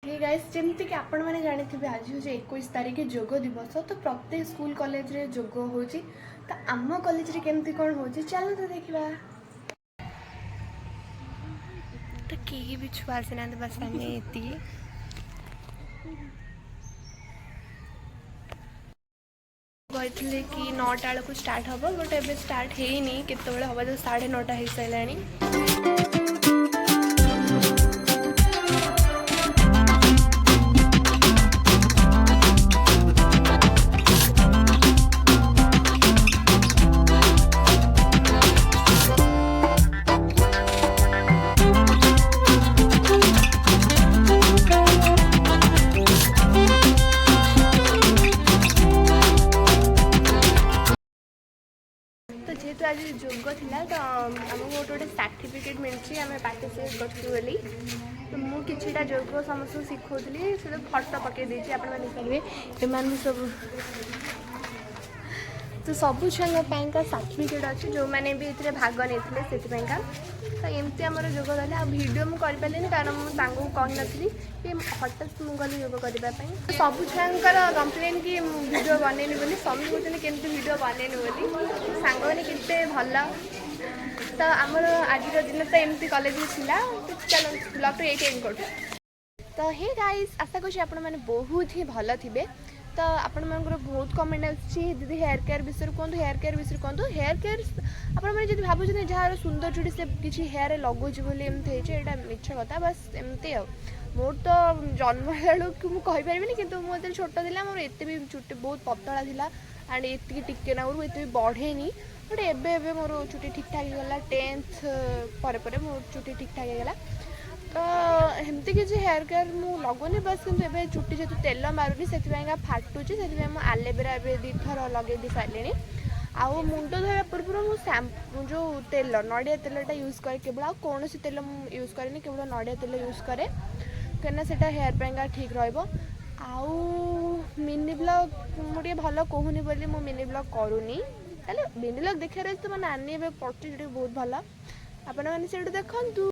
Hey guys जमती कि आपण मैंने जानी थे आज हूँ 21 तारिख योग दिवस तो प्रत्येक स्कूल कॉलेज रे योग हो तो आम कॉलेज रे केमती कौन हो चलो तो देखा तो किए भी छुआ आसीना बस आमे एति कहते कि 9टा बेलू स्टार्ट हम बट एवं स्टार्ट होनी केत हम जो 9:30 हो सारा। तो जेहेतु आज योग थिला तो आमको गोटे गोटे सर्टिफिकेट मिली आम पार्टिसिपेट करूँ तो मुझे किसी योग समस्त शिखौली से फटो पकई देती आप सब तो सबू छुआ का सर्टिफिकेट अच्छी जो मैंने भी ये भाग नहीं से तो एमती आम योग कले आ भिडियो मुझे करें कारण मुझे को कही नी कि हठात मुझे योग करने सबू छुआर कम्प्लेन कि भिडियो बनैनी बोली सब कहते केमती भिडियो बनैनी बोली सांग मैंने केते भल तो आमर आज दिन तो एमती कॉलेज थिला तो चलो ब्लॉग तो ये कर तो हे गाइस आशा कर आपण मैंने बहुत ही भल थे तो आपण मानकर बहुत कमेंट आदि हेयर केयर विषय कहूँ हेयर केयर विषय कहूँ हेयर केयर आपड़ी भावुँ जहाँ सुंदर चुटी से किसी हेयर लगुच एमती यहाँ मिछ कथा बस एमती मोर तो जन्म बेलू मुझे कि मुझे छोट था मोर एत भी चुटी बहुत पतला था एंड ये टिके ना ये बढ़ेनी बट एवं मोर चुटी ठीक ठाक होगा 10th पर मोर चुटी ठीक ठाक होगा तो एमती किसी हेयर केयर मुझे लगुनि बस कि चुटी जेहतु तेल मारूनी से फाटुची से आलोवेरा दी थर लगे दी सारे आउ मुंड धोया पूर्व मुझे जो तेल नड़िया तेलटा यूज करे केवल आ कौन तेल यूज कैनि केवल नड़िया तेल यूज करे कहीं से हेयर पैंगा ठीक रु मिनी ब्लॉग मुझे भल कहूनी बोली मु मिनी ब्लॉग करूनी मिनी ब्लॉग देखार तो मैं नानी पढ़ी बहुत भल आपण मैंने देखु।